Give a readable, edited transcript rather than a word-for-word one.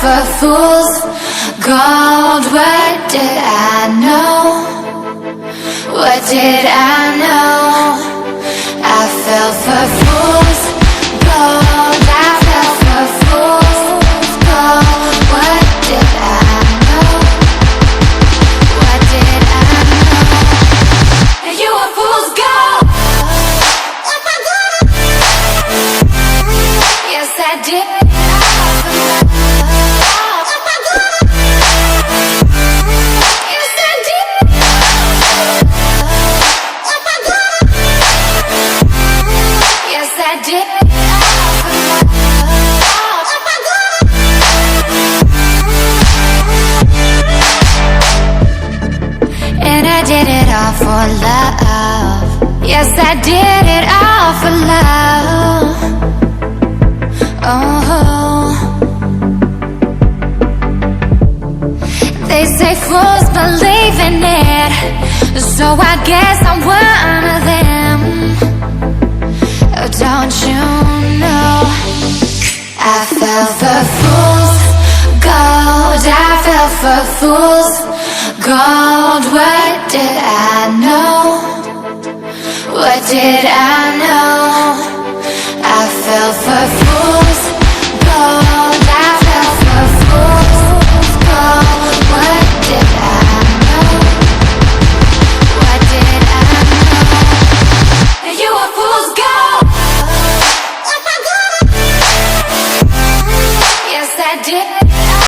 for fool's gold. What did I know? What did I know? I fell for fool's gold. I fell for fool's gold. What did I know? What did I know? You were fool's gold. Yes, I did. Did it all for love. Yes, I did it all for love. Oh, they say fools believe in it, so I guess I'm one of them. Oh, don't you know? I fell for fool's gold. I fell for fool's gold. What did I know? What did I